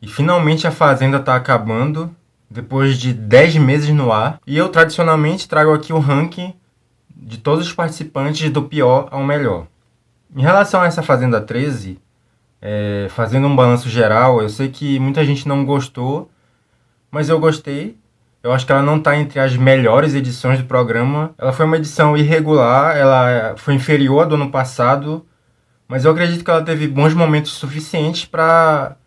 E finalmente a Fazenda tá acabando, depois de 10 meses no ar. E eu tradicionalmente trago aqui o ranking de todos os participantes do pior ao melhor. Em relação a essa Fazenda 13, fazendo um balanço geral, eu sei que muita gente não gostou, mas eu gostei. Eu acho que ela não está entre as melhores edições do programa. Ela foi uma edição irregular, ela foi inferior à do ano passado, mas eu acredito que ela teve bons momentos suficientes para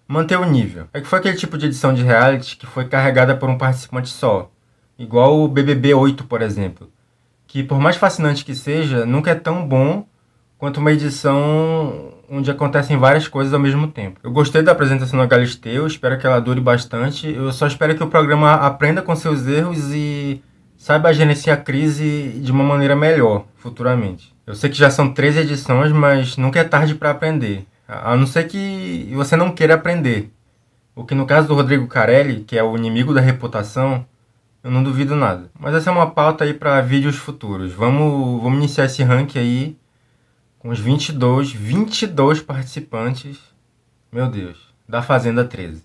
manter o nível. É que foi aquele tipo de edição de reality que foi carregada por um participante só. Igual o BBB 8, por exemplo. Que por mais fascinante que seja, nunca é tão bom quanto uma edição onde acontecem várias coisas ao mesmo tempo. Eu gostei da apresentação da Galisteu, espero que ela dure bastante. Eu só espero que o programa aprenda com seus erros e saiba gerenciar a crise de uma maneira melhor futuramente. Eu sei que já são 13 edições, mas nunca é tarde para aprender. A não ser que você não queira aprender. O que no caso do Rodrigo Carelli, que é o inimigo da reputação, eu não duvido nada. Mas essa é uma pauta aí para vídeos futuros. Vamos iniciar esse ranking aí com os 22 participantes, meu Deus, da Fazenda 13.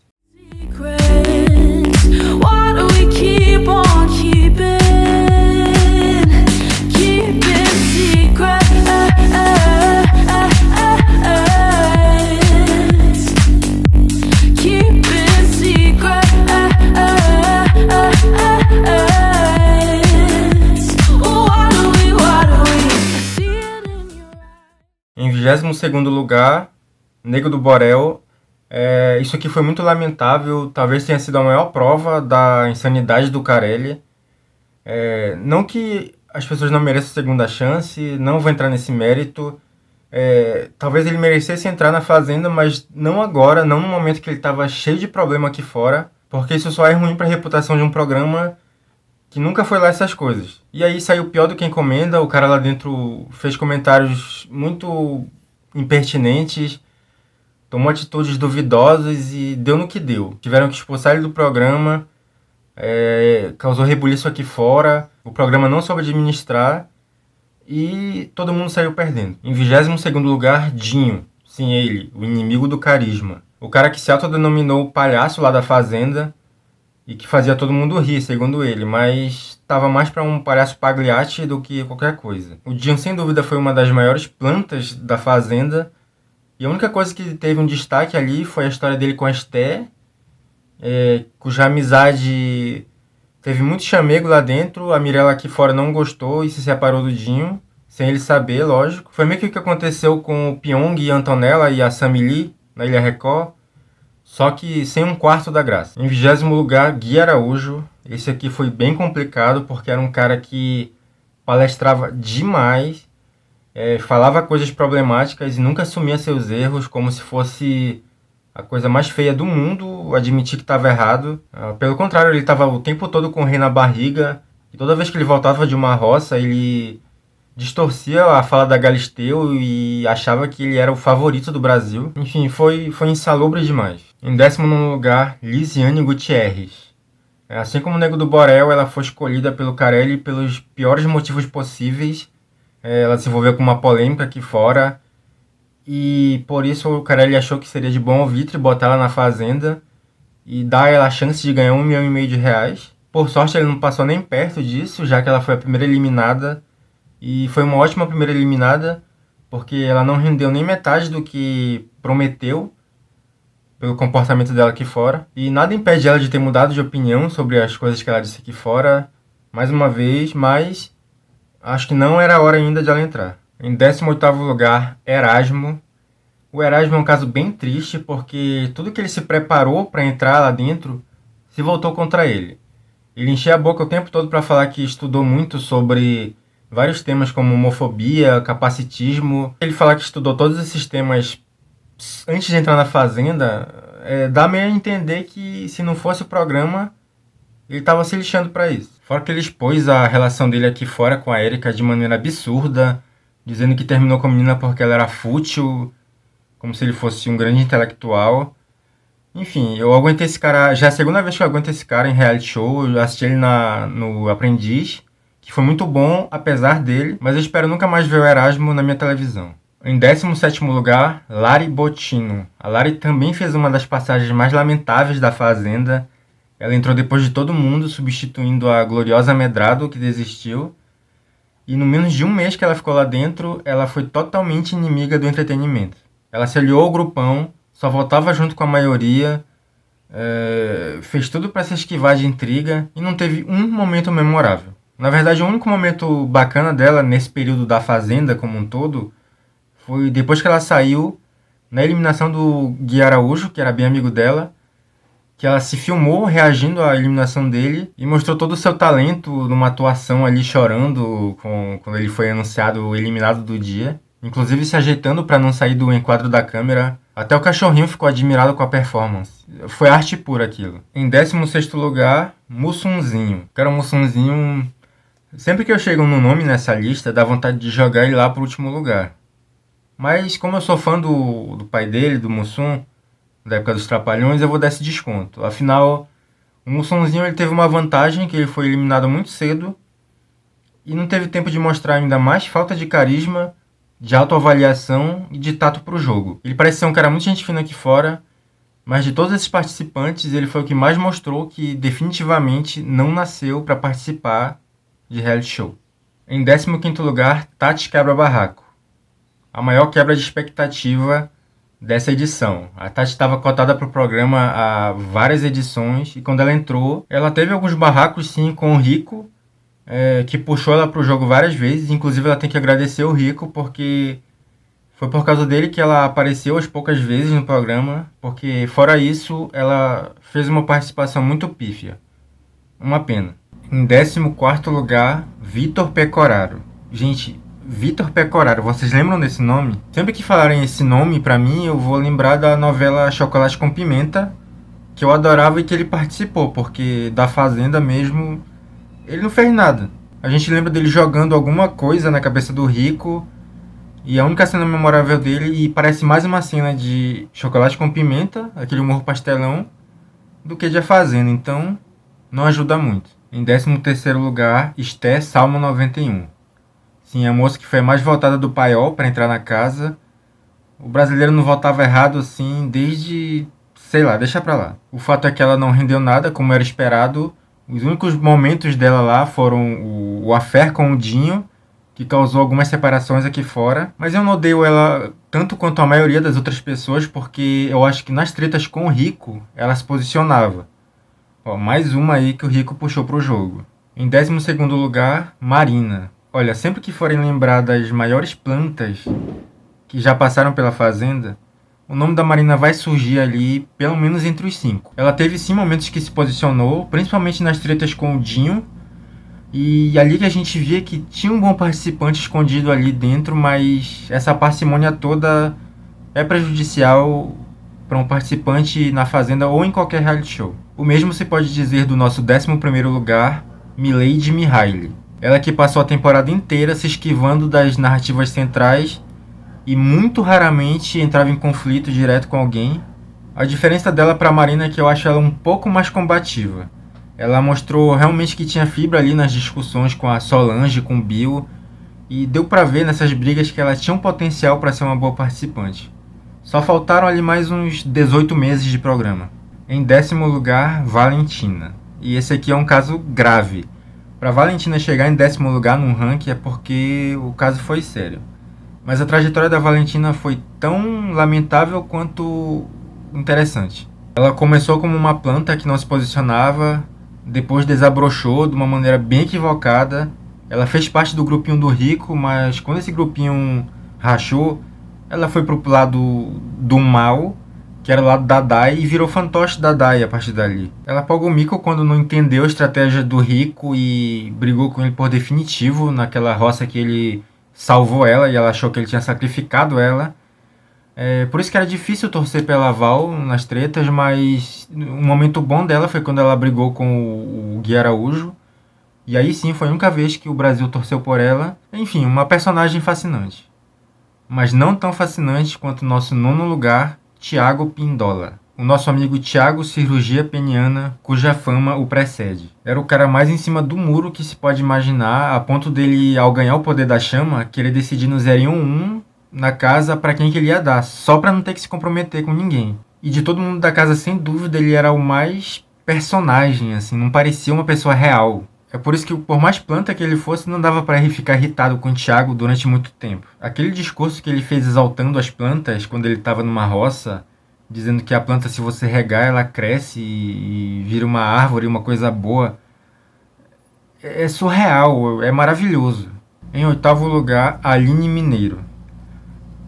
Em 22º lugar, Nego do Borel. Isso aqui foi muito lamentável, talvez tenha sido a maior prova da insanidade do Carelli. Não que as pessoas não mereçam segunda chance, não vou entrar nesse mérito. Talvez ele merecesse entrar na Fazenda, mas não agora, não no momento que ele estava cheio de problema aqui fora, porque isso só é ruim para a reputação de um programa que nunca foi lá essas coisas. E aí saiu pior do que encomenda, o cara lá dentro fez comentários muito impertinentes, tomou atitudes duvidosas e deu no que deu. Tiveram que expulsar ele do programa, causou rebuliço aqui fora, o programa não soube administrar e todo mundo saiu perdendo. Em 22º lugar, Dinho. Sim, ele, o inimigo do carisma. O cara que se autodenominou o palhaço lá da Fazenda e que fazia todo mundo rir, segundo ele, mas estava mais para um palhaço Pagliatti do que qualquer coisa. O Dinho, sem dúvida, foi uma das maiores plantas da Fazenda, e a única coisa que teve um destaque ali foi a história dele com a Esté, cuja amizade teve muito chamego lá dentro. A Mirella aqui fora não gostou e se separou do Dinho, sem ele saber, lógico. Foi meio que o que aconteceu com o Pyong e a Antonella e a Sammy Lee na Ilha Record, só que sem um quarto da graça. Em 20º lugar, Gui Araújo. Esse aqui foi bem complicado, porque era um cara que palestrava demais, falava coisas problemáticas e nunca assumia seus erros, como se fosse a coisa mais feia do mundo, admitir que estava errado. Pelo contrário, ele estava o tempo todo com o rei na barriga, e toda vez que ele voltava de uma roça, ele distorcia a fala da Galisteu e achava que ele era o favorito do Brasil. Enfim, foi insalubre demais. Em 19º lugar, Lisiane Gutierrez. Assim como o Nego do Borel, ela foi escolhida pelo Carelli pelos piores motivos possíveis. Ela se envolveu com uma polêmica aqui fora e por isso o Carelli achou que seria de bom alvitre botar ela na Fazenda e dar ela a chance de ganhar R$1,5 milhão. Por sorte, ele não passou nem perto disso, já que ela foi a primeira eliminada. E foi uma ótima primeira eliminada, porque ela não rendeu nem metade do que prometeu pelo comportamento dela aqui fora. E nada impede ela de ter mudado de opinião sobre as coisas que ela disse aqui fora, mais uma vez, mas acho que não era a hora ainda de ela entrar. Em 18º lugar, Erasmo. O Erasmo é um caso bem triste, porque tudo que ele se preparou para entrar lá dentro se voltou contra ele. Ele enchia a boca o tempo todo para falar que estudou muito sobre vários temas como homofobia, capacitismo. Ele falar que estudou todos esses temas antes de entrar na Fazenda, dá meio a entender que se não fosse o programa, ele estava se lixando para isso. Fora que ele expôs a relação dele aqui fora com a Erika de maneira absurda, dizendo que terminou com a menina porque ela era fútil, como se ele fosse um grande intelectual. Enfim, eu aguentei esse cara, já é a segunda vez que eu aguento esse cara em reality show. Eu assisti ele no Aprendiz, que foi muito bom, apesar dele, mas eu espero nunca mais ver o Erasmo na minha televisão. Em 17º lugar, Lari Bottino. A Lari também fez uma das passagens mais lamentáveis da Fazenda. Ela entrou depois de todo mundo, substituindo a gloriosa Medrado, que desistiu. E no menos de um mês que ela ficou lá dentro, ela foi totalmente inimiga do entretenimento. Ela se aliou ao grupão, só votava junto com a maioria, fez tudo para se esquivar de intriga e não teve um momento memorável. Na verdade, o único momento bacana dela nesse período da Fazenda como um todo foi depois que ela saiu na eliminação do Gui Araújo, que era bem amigo dela, que ela se filmou reagindo à eliminação dele e mostrou todo o seu talento numa atuação ali chorando quando ele foi anunciado eliminado do dia, inclusive se ajeitando para não sair do enquadro da câmera. Até o cachorrinho ficou admirado com a performance. Foi arte pura aquilo. Em 16º lugar, Mussunzinho. Cara, o Mussunzinho, sempre que eu chego no nome nessa lista, dá vontade de jogar ele lá pro último lugar. Mas como eu sou fã do pai dele, do Mussum, da época dos Trapalhões, eu vou dar esse desconto. Afinal, o Mussunzinho ele teve uma vantagem, que ele foi eliminado muito cedo e não teve tempo de mostrar ainda mais falta de carisma, de autoavaliação e de tato pro jogo. Ele parece ser um cara muito gente fina aqui fora, mas de todos esses participantes, ele foi o que mais mostrou que definitivamente não nasceu para participar de reality show. Em 15º lugar, Tati Quebra-Barraco. A maior quebra de expectativa dessa edição. A Tati estava cotada para o programa há várias edições e quando ela entrou, ela teve alguns barracos sim com o Rico, que puxou ela para o jogo várias vezes. Inclusive ela tem que agradecer o Rico porque foi por causa dele que ela apareceu as poucas vezes no programa, porque fora isso ela fez uma participação muito pífia. Uma pena. Em 14º lugar, Vitor Pecoraro. Gente, Vitor Pecoraro, vocês lembram desse nome? Sempre que falarem esse nome pra mim, eu vou lembrar da novela Chocolate com Pimenta, que eu adorava e que ele participou, porque da Fazenda mesmo, ele não fez nada. A gente lembra dele jogando alguma coisa na cabeça do Rico, e a única cena memorável dele, e parece mais uma cena de Chocolate com Pimenta, aquele humor pastelão, do que de A Fazenda, então não ajuda muito. Em 13º lugar, Esté Salmo 91. Sim, a moça que foi a mais votada do paiol para entrar na casa. O brasileiro não votava errado assim desde, sei lá, deixa pra lá. O fato é que ela não rendeu nada como era esperado. Os únicos momentos dela lá foram o affair com o Dinho, que causou algumas separações aqui fora. Mas eu não odeio ela tanto quanto a maioria das outras pessoas, porque eu acho que nas tretas com o Rico, ela se posicionava. Ó, mais uma aí que o Rico puxou pro jogo. Em 12º lugar, Marina. Olha, sempre que forem lembrar das maiores plantas que já passaram pela Fazenda, o nome da Marina vai surgir ali, pelo menos entre os 5. Ela teve sim momentos que se posicionou, principalmente nas tretas com o Dinho, e ali que a gente via que tinha um bom participante escondido ali dentro, mas essa parcimônia toda é prejudicial para um participante na Fazenda ou em qualquer reality show. O mesmo se pode dizer do nosso 11º lugar, Milady Mihaly. Ela que passou a temporada inteira se esquivando das narrativas centrais e muito raramente entrava em conflito direto com alguém. A diferença dela para a Marina é que eu acho ela um pouco mais combativa. Ela mostrou realmente que tinha fibra ali nas discussões com a Solange, com o Bill, e deu para ver nessas brigas que ela tinha um potencial para ser uma boa participante. Só faltaram ali mais uns 18 meses de programa. Em 10º lugar, Valentina. E esse aqui é um caso grave. Para Valentina chegar em 10º lugar num ranking é porque o caso foi sério. Mas a trajetória da Valentina foi tão lamentável quanto interessante. Ela começou como uma planta que não se posicionava, depois desabrochou de uma maneira bem equivocada. Ela fez parte do grupinho do Rico, mas quando esse grupinho rachou, ela foi pro lado do mal, que era o lado da Dai, e virou fantoche da Dai a partir dali. Ela pagou mico quando não entendeu a estratégia do Rico e brigou com ele por definitivo naquela roça que ele salvou ela e ela achou que ele tinha sacrificado ela. Por isso que era difícil torcer pela Val nas tretas, mas um momento bom dela foi quando ela brigou com o Gui Araújo. E aí sim, foi a única vez que o Brasil torceu por ela. Enfim, uma personagem fascinante. Mas não tão fascinante quanto o nosso 9º lugar, Thiago Pindola. O nosso amigo Thiago Cirurgia Peniana, cuja fama o precede. Era o cara mais em cima do muro que se pode imaginar, a ponto dele, ao ganhar o poder da chama, querer decidir no 0 em 1 na casa para quem que ele ia dar, só para não ter que se comprometer com ninguém. E de todo mundo da casa, sem dúvida, ele era o mais personagem, assim, não parecia uma pessoa real. É por isso que, por mais planta que ele fosse, não dava para ele ficar irritado com o Tiago durante muito tempo. Aquele discurso que ele fez exaltando as plantas quando ele estava numa roça, dizendo que a planta, se você regar, ela cresce e vira uma árvore, uma coisa boa, é surreal, é maravilhoso. Em oitavo lugar, Aline Mineiro.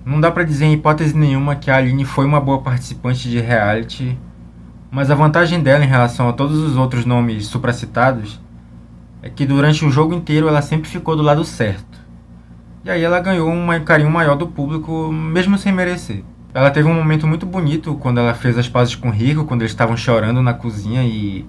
Não dá pra dizer em hipótese nenhuma que a Aline foi uma boa participante de reality, mas a vantagem dela em relação a todos os outros nomes supracitados é que durante o jogo inteiro ela sempre ficou do lado certo. E aí ela ganhou um carinho maior do público, mesmo sem merecer. Ela teve um momento muito bonito quando ela fez as pazes com o Rico, quando eles estavam chorando na cozinha e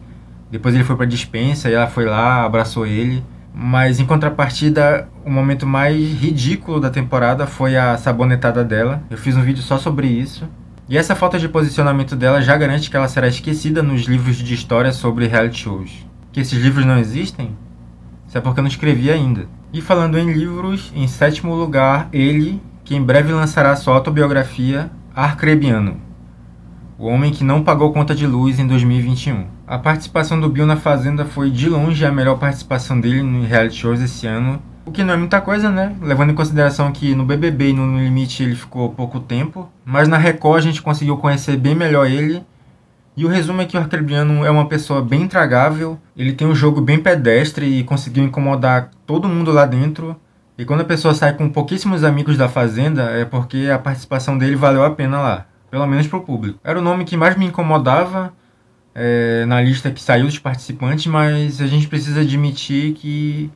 depois ele foi pra despensa e ela foi lá, abraçou ele. Mas em contrapartida, o momento mais ridículo da temporada foi a sabonetada dela. Eu fiz um vídeo só sobre isso. E essa falta de posicionamento dela já garante que ela será esquecida nos livros de história sobre reality shows. Que esses livros não existem? Isso é porque eu não escrevi ainda. E falando em livros, em sétimo lugar, ele, que em breve lançará sua autobiografia, Arcrebiano, o homem que não pagou conta de luz em 2021. A participação do Bill na Fazenda foi de longe a melhor participação dele no reality shows esse ano. O que não é muita coisa, né? Levando em consideração que no BBB e no Limite ele ficou pouco tempo. Mas na Record a gente conseguiu conhecer bem melhor ele. E o resumo é que o Arcrebiano é uma pessoa bem intragável. Ele tem um jogo bem pedestre e conseguiu incomodar todo mundo lá dentro. E quando a pessoa sai com pouquíssimos amigos da Fazenda, é porque a participação dele valeu a pena lá. Pelo menos pro público. Era o nome que mais me incomodava na lista que saiu dos participantes, mas a gente precisa admitir que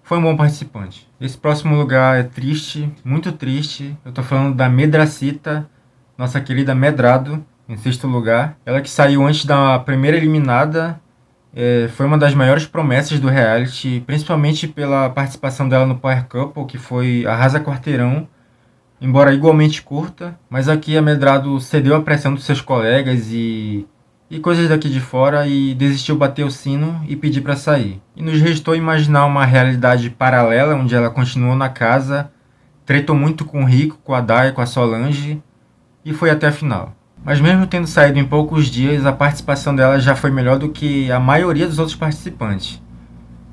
foi um bom participante. Esse próximo lugar é triste, muito triste. Eu tô falando da Medracita, nossa querida Medrado, em sexto lugar. Ela que saiu antes da primeira eliminada, foi uma das maiores promessas do reality, principalmente pela participação dela no Power Couple, que foi Arrasa Quarteirão, embora igualmente curta, mas aqui a Medrado cedeu à pressão dos seus colegas e coisas daqui de fora e desistiu bater o sino e pedir para sair. E nos restou imaginar uma realidade paralela onde ela continuou na casa, tretou muito com o Rico, com a Day, com a Solange e foi até a final. Mas mesmo tendo saído em poucos dias, a participação dela já foi melhor do que a maioria dos outros participantes.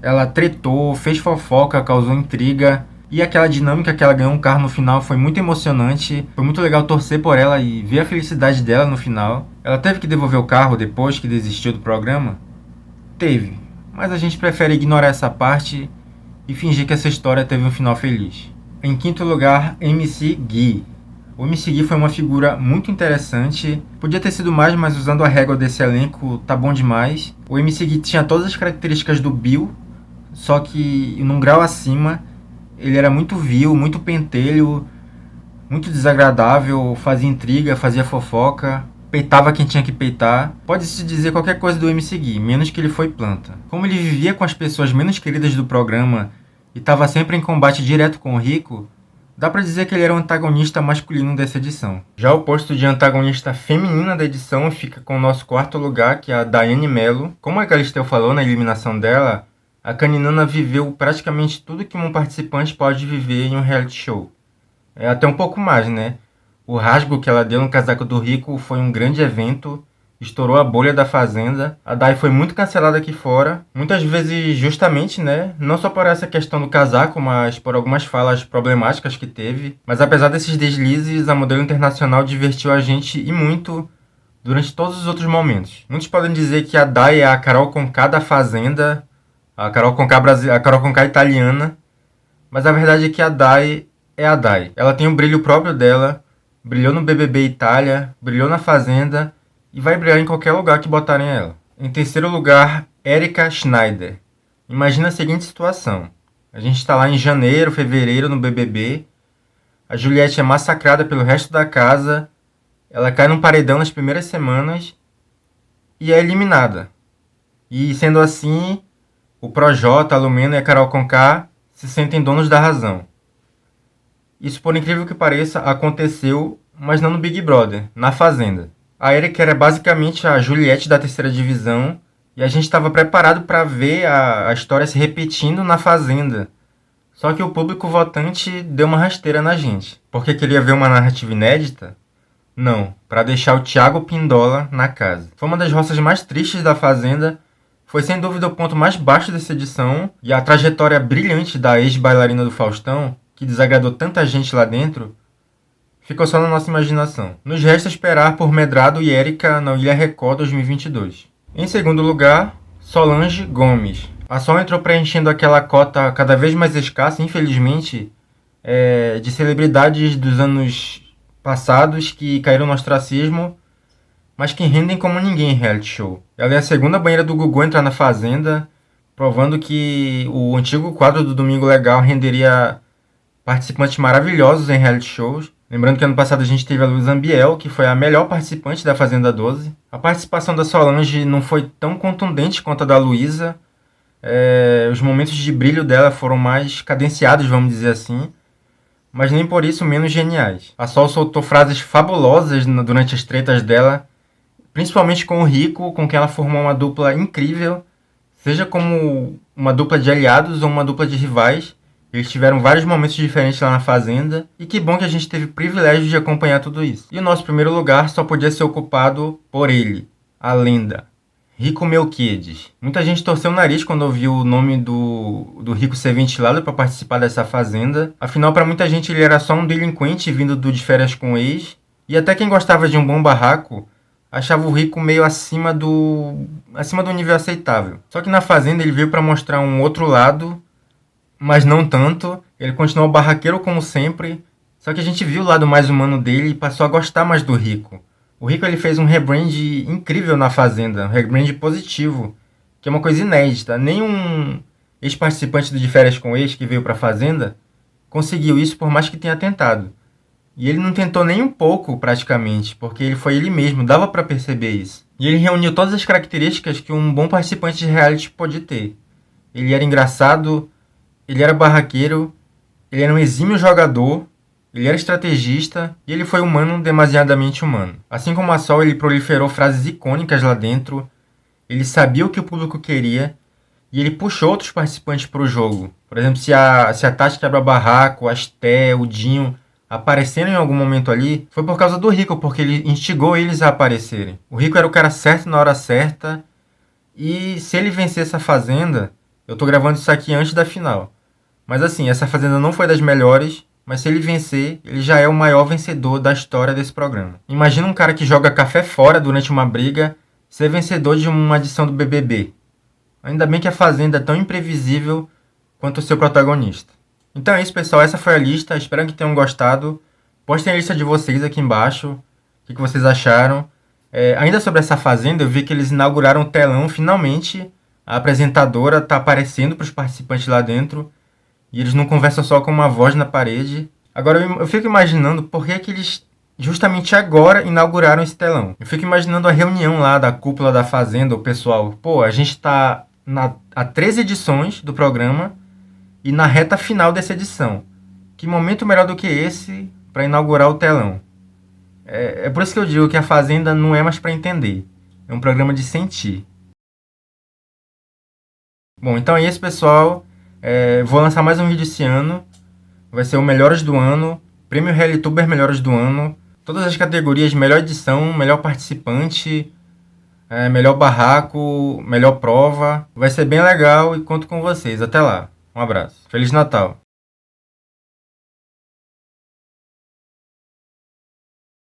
Ela tretou, fez fofoca, causou intriga. E aquela dinâmica que ela ganhou um carro no final foi muito emocionante. Foi muito legal torcer por ela e ver a felicidade dela no final. Ela teve que devolver o carro depois que desistiu do programa? Teve. Mas a gente prefere ignorar essa parte e fingir que essa história teve um final feliz. Em quinto lugar, MC Gui. O MC Gui foi uma figura muito interessante. Podia ter sido mais, mas usando a régua desse elenco tá bom demais. O MC Gui tinha todas as características do Bill, só que num grau acima. Ele era muito vil, muito pentelho, muito desagradável, fazia intriga, fazia fofoca, peitava quem tinha que peitar. Pode-se dizer qualquer coisa do MC Gui, menos que ele foi planta. Como ele vivia com as pessoas menos queridas do programa e estava sempre em combate direto com o Rico, dá pra dizer que ele era o antagonista masculino dessa edição. Já o posto de antagonista feminina da edição fica com o nosso quarto lugar, que é a Daiane Mello. Como a Galisteu falou na eliminação dela, a Caninana viveu praticamente tudo que um participante pode viver em um reality show. É até um pouco mais, né? O rasgo que ela deu no casaco do Rico foi um grande evento, estourou a bolha da Fazenda. A Day foi muito cancelada aqui fora, muitas vezes justamente, né? Não só por essa questão do casaco, mas por algumas falas problemáticas que teve. Mas apesar desses deslizes, a modelo internacional divertiu a gente e muito durante todos os outros momentos. Muitos podem dizer que a Day é a Carol Conká da Fazenda, a Carol Conká italiana, mas a verdade é que a Day é a Day. Ela tem o brilho próprio dela, brilhou no BBB Itália, brilhou na Fazenda e vai brilhar em qualquer lugar que botarem ela. Em terceiro lugar, Erika Schneider. Imagina a seguinte situação. A gente está lá em janeiro, fevereiro no BBB, a Juliette é massacrada pelo resto da casa, ela cai num paredão nas primeiras semanas e é eliminada. E sendo assim, o Projota, a Lumena e a Carol Conká se sentem donos da razão. Isso, por incrível que pareça, aconteceu, mas não no Big Brother, na Fazenda. A Erika era basicamente a Juliette da terceira divisão e a gente estava preparado para ver a história se repetindo na Fazenda. Só que o público votante deu uma rasteira na gente. Porque queria ver uma narrativa inédita? Não, para deixar o Thiago Pindola na casa. Foi uma das roças mais tristes da Fazenda, foi sem dúvida o ponto mais baixo dessa edição, e a trajetória brilhante da ex-bailarina do Faustão, que desagradou tanta gente lá dentro, ficou só na nossa imaginação. Nos resta esperar por Medrado e Érica na Ilha Record 2022. Em segundo lugar, Solange Gomes. A Sol entrou preenchendo aquela cota cada vez mais escassa, infelizmente, de celebridades dos anos passados que caíram no ostracismo, mas que rendem como ninguém em reality show. Ela é a segunda banheira do Gugu a entrar na Fazenda, provando que o antigo quadro do Domingo Legal renderia participantes maravilhosos em reality shows. Lembrando que ano passado a gente teve a Luísa Ambiel, que foi a melhor participante da Fazenda 12. A participação da Solange não foi tão contundente quanto a da Luísa. Os momentos de brilho dela foram mais cadenciados, vamos dizer assim, mas nem por isso menos geniais. A Sol soltou frases fabulosas durante as tretas dela, principalmente com o Rico, com quem ela formou uma dupla incrível, seja como uma dupla de aliados ou uma dupla de rivais. Eles tiveram vários momentos diferentes lá na Fazenda, e que bom que a gente teve o privilégio de acompanhar tudo isso. E o nosso primeiro lugar só podia ser ocupado por ele, a lenda, Rico Melquiades. Muita gente torceu o nariz quando ouviu o nome do Rico ser ventilado para participar dessa Fazenda. Afinal, para muita gente ele era só um delinquente vindo De Férias com o Ex, e até quem gostava de um bom barraco achava o Rico meio acima do nível aceitável. Só que na Fazenda ele veio para mostrar um outro lado, mas não tanto. Ele continuou barraqueiro como sempre, só que a gente viu o lado mais humano dele e passou a gostar mais do Rico. O Rico ele fez um rebrand incrível na Fazenda, um rebrand positivo, que é uma coisa inédita. Nenhum ex-participante do De Férias com Ex que veio para a Fazenda conseguiu isso, por mais que tenha tentado. E ele não tentou nem um pouco, praticamente, porque ele foi ele mesmo, dava para perceber isso. E ele reuniu todas as características que um bom participante de reality pode ter. Ele era engraçado, ele era barraqueiro, ele era um exímio jogador, ele era estrategista e ele foi humano, demasiadamente humano. Assim como a Sol, ele proliferou frases icônicas lá dentro, ele sabia o que o público queria e ele puxou outros participantes para o jogo. Por exemplo, se a Tati Quebra-Barraco, a Esté, o Dinho apareceram em algum momento ali, foi por causa do Rico, porque ele instigou eles a aparecerem. O Rico era o cara certo na hora certa, e se ele vencer essa Fazenda, eu tô gravando isso aqui antes da final, mas assim, essa Fazenda não foi das melhores, mas se ele vencer, ele já é o maior vencedor da história desse programa. Imagina um cara que joga café fora durante uma briga ser vencedor de uma edição do BBB. Ainda bem que a Fazenda é tão imprevisível quanto o seu protagonista. Então é isso, pessoal. Essa foi a lista. Espero que tenham gostado. Postem a lista de vocês aqui embaixo. O que vocês acharam. Ainda sobre essa Fazenda, eu vi que eles inauguraram o telão. Finalmente, a apresentadora está aparecendo para os participantes lá dentro. E eles não conversam só com uma voz na parede. Agora, eu fico imaginando por que eles, justamente agora, inauguraram esse telão. Eu fico imaginando a reunião lá da cúpula da Fazenda, o pessoal. Pô, a gente está há 13 edições do programa e na reta final dessa edição. Que momento melhor do que esse para inaugurar o telão? É por isso que eu digo que a Fazenda não é mais para entender. É um programa de sentir. Bom, então é isso, pessoal. Vou lançar mais um vídeo esse ano. Vai ser o Melhores do Ano, Prêmio RealiTuber Melhores do Ano. Todas as categorias, melhor edição, melhor participante, melhor barraco, melhor prova. Vai ser bem legal e conto com vocês. Até lá. Um abraço. Feliz Natal.